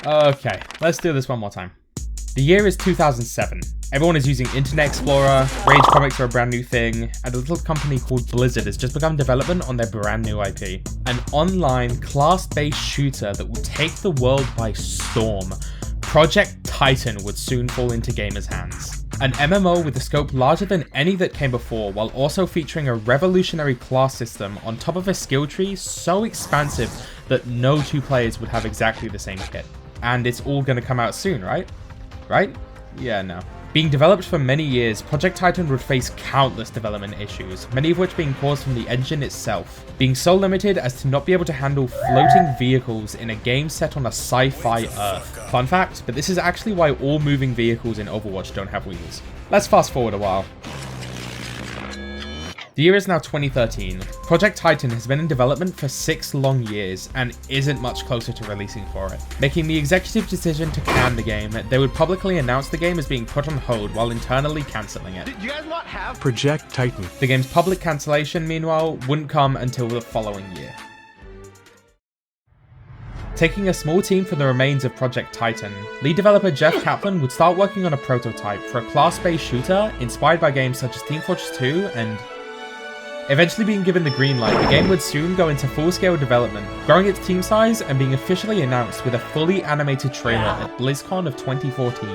Okay, let's do this one more time. The year is 2007. Everyone is using Internet Explorer, Rage comics are a brand new thing, and a little company called Blizzard has just begun development on their brand new IP. An online, class-based shooter that will take the world by storm. Project Titan would soon fall into gamers' hands. An MMO with a scope larger than any that came before, while also featuring a revolutionary class system on top of a skill tree so expansive that no two players would have exactly the same kit. And it's all gonna come out soon, right? Right? Yeah, no. Being developed for many years, Project Titan would face countless development issues, many of which being caused from the engine itself, being so limited as to not be able to handle floating vehicles in a game set on a sci-fi Earth. Fun fact, but this is actually why all moving vehicles in Overwatch don't have wheels. Let's fast forward a while. The year is now 2013. Project Titan has been in development for 6 long years and isn't much closer to releasing for it. Making the executive decision to can the game, they would publicly announce the game as being put on hold while internally cancelling it. Did you guys not have Project Titan? The game's public cancellation, meanwhile, wouldn't come until the following year. Taking a small team from the remains of Project Titan, lead developer Jeff Kaplan would start working on a prototype for a class-based shooter inspired by games such as Team Fortress 2 and... Eventually being given the green light, the game would soon go into full-scale development, growing its team size and being officially announced with a fully animated trailer at BlizzCon of 2014.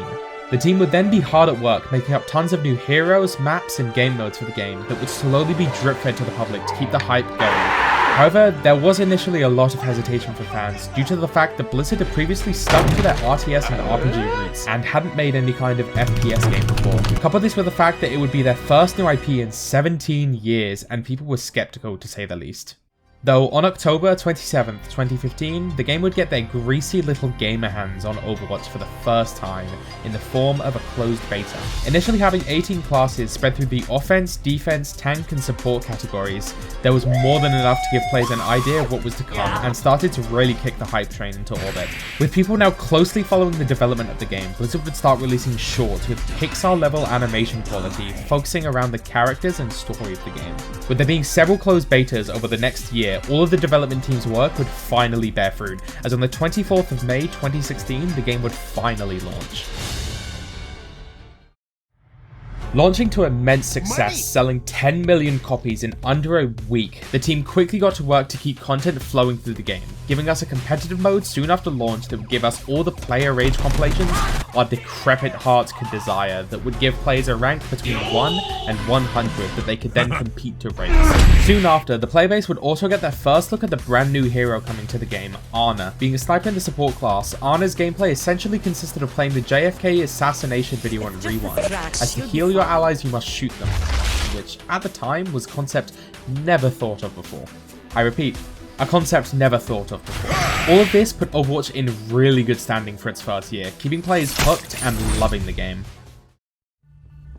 The team would then be hard at work, making up tons of new heroes, maps, and game modes for the game that would slowly be drip-fed to the public to keep the hype going. However, there was initially a lot of hesitation from fans due to the fact that Blizzard had previously stuck to their RTS and RPG roots and hadn't made any kind of FPS game before. Couple this with the fact that it would be their first new IP in 17 years and people were skeptical to say the least. Though on October 27th, 2015, the game would get their greasy little gamer hands on Overwatch for the first time in the form of a closed beta. Initially having 18 classes spread through the offense, defense, tank, and support categories, there was more than enough to give players an idea of what was to come and started to really kick the hype train into orbit. With people now closely following the development of the game, Blizzard would start releasing shorts with Pixar-level animation quality, focusing around the characters and story of the game. With there being several closed betas over the next year, all of the development team's work would finally bear fruit, as on the 24th of May 2016, the game would finally launch. Launching to immense success, selling 10 million copies in under a week, the team quickly got to work to keep content flowing through the game, giving us a competitive mode soon after launch that would give us all the player rage compilations our decrepit hearts could desire, that would give players a rank between 1 and 100 that they could then compete to race. Soon after, the player base would also get their first look at the brand new hero coming to the game, Ana. Being a sniper in the support class, Ana's gameplay essentially consisted of playing the JFK assassination video on Rewind. As to heal your allies, you must shoot them, which at the time was a concept never thought of before. I repeat, a concept never thought of before. All of this put Overwatch in really good standing for its first year, keeping players hooked and loving the game.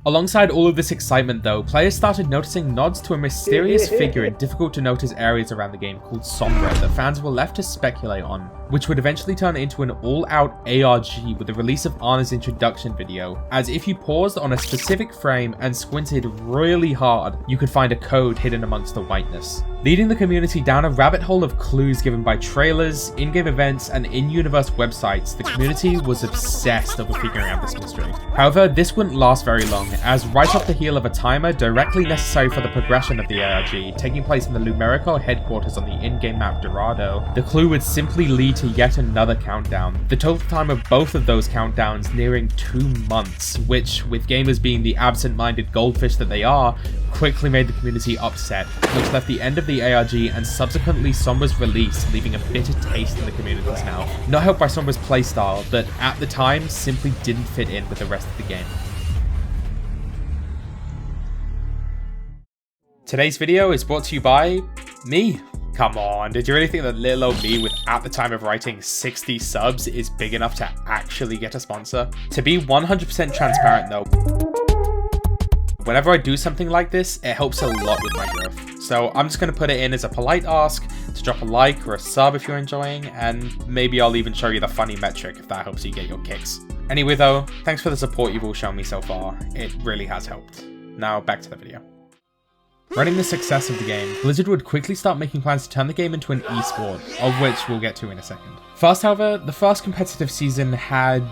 Alongside all of this excitement though, players started noticing nods to a mysterious figure in difficult to notice areas around the game called Sombra that fans were left to speculate on, which would eventually turn into an all-out ARG with the release of Ana's introduction video, as if you paused on a specific frame and squinted really hard, you could find a code hidden amongst the whiteness. Leading the community down a rabbit hole of clues given by trailers, in-game events, and in-universe websites, the community was obsessed over figuring out this mystery. However, this wouldn't last very long, as right off the heel of a timer directly necessary for the progression of the ARG, taking place in the Lumerical headquarters on the in-game map Dorado, the clue would simply lead to yet another countdown. The total time of both of those countdowns nearing 2 months, which, with gamers being the absent-minded goldfish that they are, quickly made the community upset, which left the end of the ARG and subsequently Sombra's release leaving a bitter taste in the community's mouth. Not helped by Sombra's playstyle, but at the time simply didn't fit in with the rest of the game. Today's video is brought to you by me. Come on, did you really think that little old me with, at the time of writing, 60 subs is big enough to actually get a sponsor? To be 100% transparent though, whenever I do something like this, it helps a lot with my growth. So I'm just going to put it in as a polite ask to drop a like or a sub if you're enjoying, and maybe I'll even show you the funny metric if that helps you get your kicks. Anyway though, thanks for the support you've all shown me so far. It really has helped. Now back to the video. Running the success of the game, Blizzard would quickly start making plans to turn the game into an esport, of which we'll get to in a second. First, however, the first competitive season had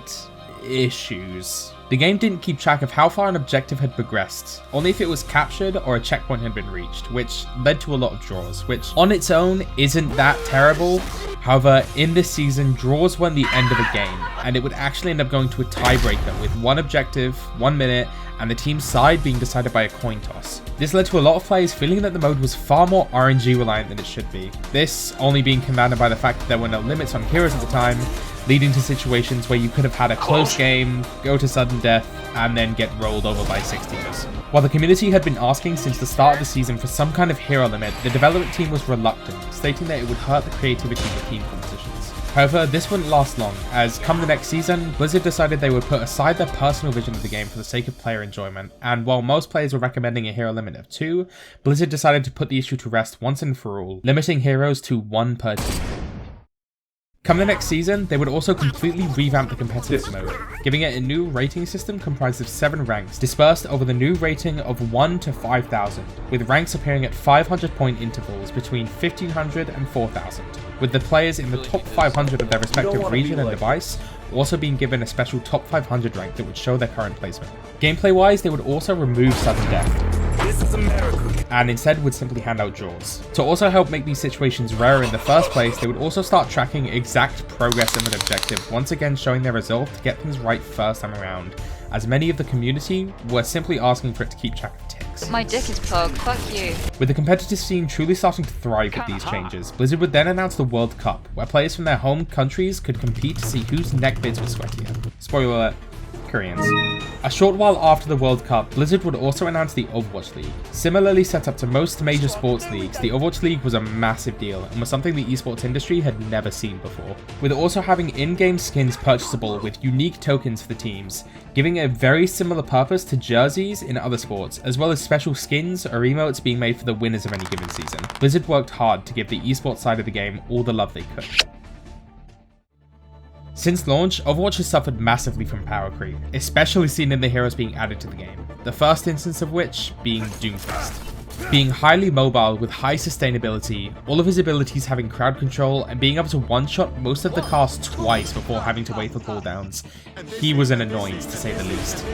issues. The game didn't keep track of how far an objective had progressed, only if it was captured or a checkpoint had been reached, which led to a lot of draws, which on its own isn't that terrible. However, in this season, draws weren't the end of a game, and it would actually end up going to a tiebreaker with one objective, 1 minute, and the team's side being decided by a coin toss. This led to a lot of players feeling that the mode was far more RNG reliant than it should be. This only being compounded by the fact that there were no limits on heroes at the time, leading to situations where you could have had a close game, go to sudden death, and then get rolled over by 6 teams. While the community had been asking since the start of the season for some kind of hero limit, the development team was reluctant, stating that it would hurt the creativity of team competitions. However, this wouldn't last long, as come the next season, Blizzard decided they would put aside their personal vision of the game for the sake of player enjoyment, and while most players were recommending a hero limit of 2, Blizzard decided to put the issue to rest once and for all, limiting heroes to 1 per team. Come the next season, they would also completely revamp the competitive mode, giving it a new rating system comprised of 7 ranks, dispersed over the new rating of 1 to 5,000, with ranks appearing at 500-point intervals between 1,500 and 4,000, with the players in the top 500 of their respective region and device also being given a special top 500 rank that would show their current placement. Gameplay-wise, they would also remove sudden death, and instead would simply hand out draws. To also help make these situations rarer in the first place, they would also start tracking exact progress of an objective, once again showing their resolve to get things right first time around, as many of the community were simply asking for it to keep track of ticks. My dick is plugged, fuck you. With the competitive scene truly starting to thrive with these changes, Blizzard would then announce the World Cup, where players from their home countries could compete to see whose neckbeards were sweatier. Spoiler alert, Koreans. A short while after the World Cup, Blizzard would also announce the Overwatch League. Similarly set up to most major sports leagues, the Overwatch League was a massive deal and was something the esports industry had never seen before, with also having in-game skins purchasable with unique tokens for the teams, giving a very similar purpose to jerseys in other sports, as well as special skins or emotes being made for the winners of any given season. Blizzard worked hard to give the esports side of the game all the love they could. Since launch, Overwatch has suffered massively from power creep, especially seen in the heroes being added to the game, the first instance of which being Doomfist. Being highly mobile with high sustainability, all of his abilities having crowd control, and being able to one-shot most of the cast twice before having to wait for cooldowns, he was an annoyance to say the least.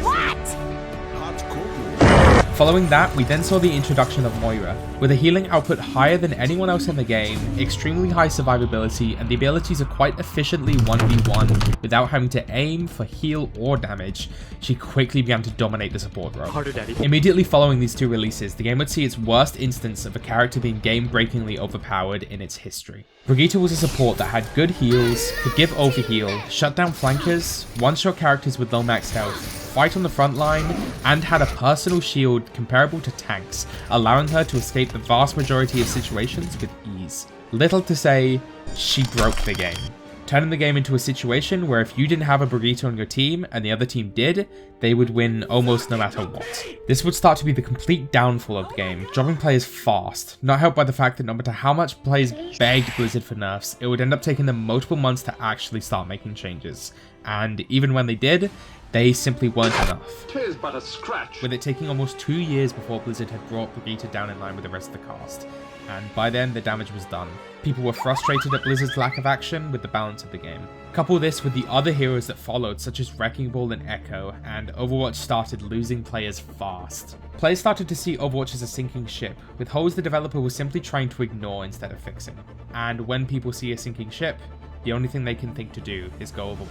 Following that, we then saw the introduction of Moira, with a healing output higher than anyone else in the game, extremely high survivability, and the ability to quite efficiently 1v1 without having to aim for heal or damage. She quickly began to dominate the support role. Immediately following these 2 releases, the game would see its worst instance of a character being game-breakingly overpowered in its history. Brigitte was a support that had good heals, could give overheal, shut down flankers, one-shot characters with low max health, fight on the front line, and had a personal shield comparable to tanks, allowing her to escape the vast majority of situations with ease. Little to say, she broke the game, turning the game into a situation where if you didn't have a Brigitte on your team and the other team did, they would win almost no matter what. This would start to be the complete downfall of the game, dropping players fast, not helped by the fact that no matter how much players begged Blizzard for nerfs, it would end up taking them multiple months to actually start making changes. And even when they did, they simply weren't enough, but a scratch. with it taking almost 2 years before Blizzard had brought Brigitte down in line with the rest of the cast, and by then the damage was done. People were frustrated at Blizzard's lack of action with the balance of the game. Couple this with the other heroes that followed, such as Wrecking Ball and Echo, and Overwatch started losing players fast. Players started to see Overwatch as a sinking ship, with holes the developer was simply trying to ignore instead of fixing. And when people see a sinking ship, the only thing they can think to do is go overboard.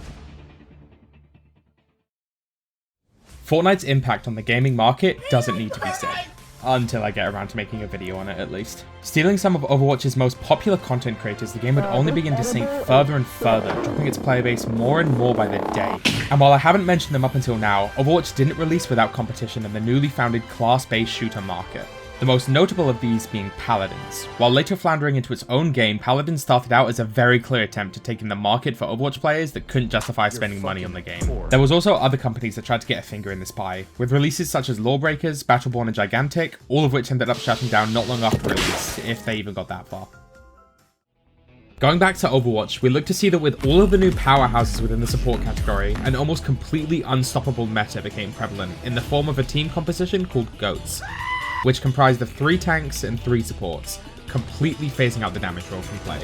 Fortnite's impact on the gaming market doesn't need to be said, until I get around to making a video on it at least. Stealing some of Overwatch's most popular content creators, the game would only begin to sink further and further, dropping its player base more and more by the day. And while I haven't mentioned them up until now, Overwatch didn't release without competition in the newly founded class-based shooter market. The most notable of these being Paladins. While later floundering into its own game, Paladins started out as a very clear attempt to take in the market for Overwatch players that couldn't justify spending money on the game. There was also other companies that tried to get a finger in this pie, with releases such as Lawbreakers, Battleborn and Gigantic, all of which ended up shutting down not long after release, if they even got that far. Going back to Overwatch, we look to see that with all of the new powerhouses within the support category, an almost completely unstoppable meta became prevalent in the form of a team composition called GOATs. which comprised of 3 tanks and 3 supports, completely phasing out the damage roll from play,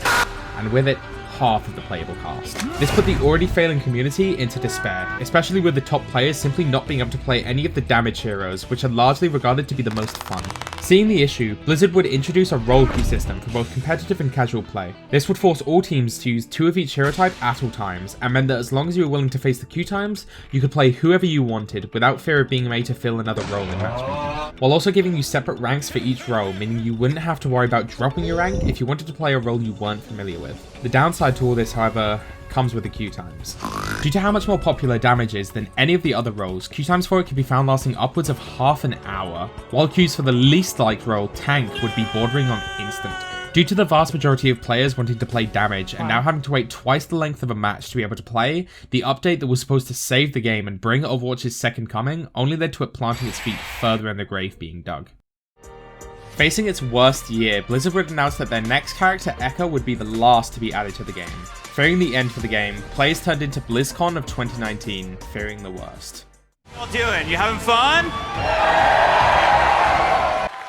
and with it, half of the playable cast. This put the already failing community into despair, especially with the top players simply not being able to play any of the damage heroes, which are largely regarded to be the most fun. Seeing the issue, Blizzard would introduce a role queue system for both competitive and casual play. This would force all teams to use 2 of each hero type at all times, and meant that as long as you were willing to face the queue times, you could play whoever you wanted without fear of being made to fill another role in matchmaking, while also giving you separate ranks for each role, meaning you wouldn't have to worry about dropping your rank if you wanted to play a role you weren't familiar with. The downside to all this, however, comes with the queue times. Due to how much more popular damage is than any of the other roles, queue times for it can be found lasting upwards of half an hour, while queues for the least liked role, tank, would be bordering on instant. Due to the vast majority of players wanting to play damage and now having to wait twice the length of a match to be able to play, the update that was supposed to save the game and bring Overwatch's second coming only led to it planting its feet further in the grave being dug. Facing its worst year, Blizzard would announce that their next character, Echo, would be the last to be added to the game. Fearing the end for the game, players turned into BlizzCon of 2019, fearing the worst. What you all doing? You having fun?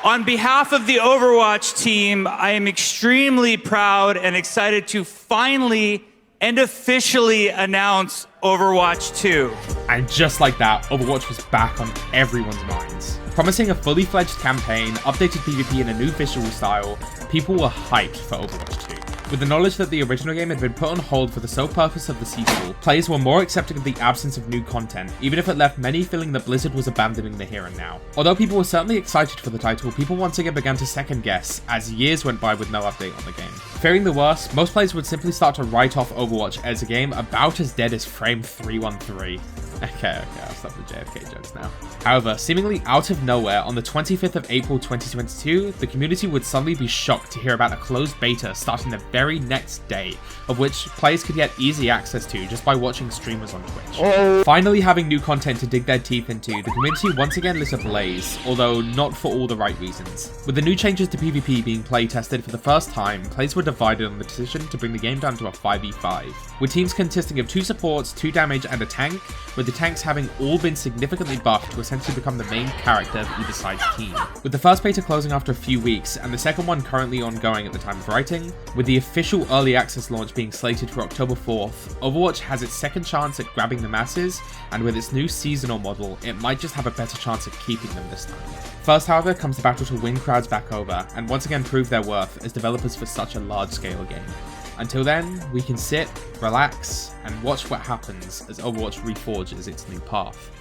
On behalf of the Overwatch team, I am extremely proud and excited to finally and officially announce Overwatch 2. And just like that, Overwatch was back on everyone's minds. Promising a fully fledged campaign, updated PvP and a new visual style, people were hyped for Overwatch 2. With the knowledge that the original game had been put on hold for the sole purpose of the sequel, players were more accepting of the absence of new content, even if it left many feeling that Blizzard was abandoning the here and now. Although people were certainly excited for the title, people once again began to second guess as years went by with no update on the game. Fearing the worst, most players would simply start to write off Overwatch as a game about as dead as Frame 313. Okay, I'll stop the JFK jokes now. However, seemingly out of nowhere, on the 25th of April 2022, the community would suddenly be shocked to hear about a closed beta starting the very next day, of which players could get easy access to just by watching streamers on Twitch. Finally having new content to dig their teeth into, the community once again lit ablaze, although not for all the right reasons. With the new changes to PvP being play tested for the first time, players were divided on the decision to bring the game down to a 5v5, with teams consisting of 2 supports, 2 damage and a tank, with the tanks having all been significantly buffed to essentially become the main character of either side's team. With the first beta closing after a few weeks, and the second one currently ongoing at the time of writing, with the official early access launch being slated for October 4th, Overwatch has its second chance at grabbing the masses, and with its new seasonal model, it might just have a better chance of keeping them this time. First, however, comes the battle to win crowds back over, and once again prove their worth as developers for such a large-scale game. Until then, we can sit, relax, and watch what happens as Overwatch reforges its new path.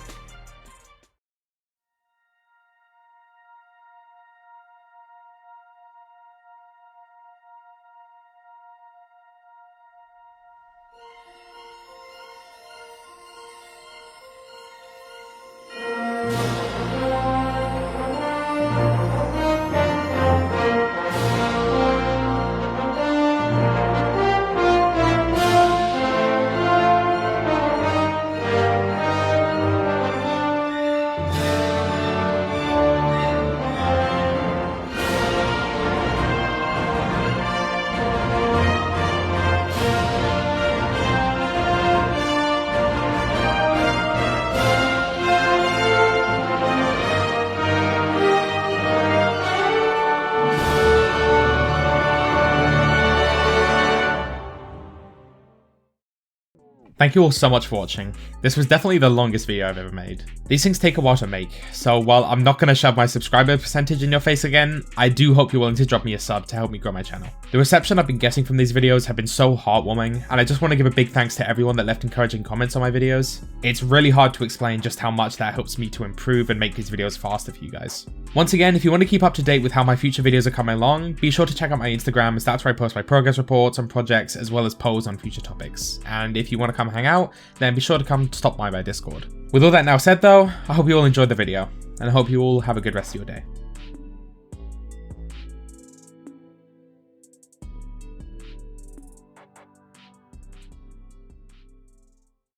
Thank you all so much for watching. This was definitely the longest video I've ever made. These things take a while to make, so while I'm not going to shove my subscriber percentage in your face again, I do hope you're willing to drop me a sub to help me grow my channel. The reception I've been getting from these videos have been so heartwarming, and I just want to give a big thanks to everyone that left encouraging comments on my videos. It's really hard to explain just how much that helps me to improve and make these videos faster for you guys. Once again, if you want to keep up to date with how my future videos are coming along, be sure to check out my Instagram, as that's where I post my progress reports on projects as well as polls on future topics. And if you want to come hang out, then be sure to come stop by my Discord. With all that now said though, I hope you all enjoyed the video, and I hope you all have a good rest of your day.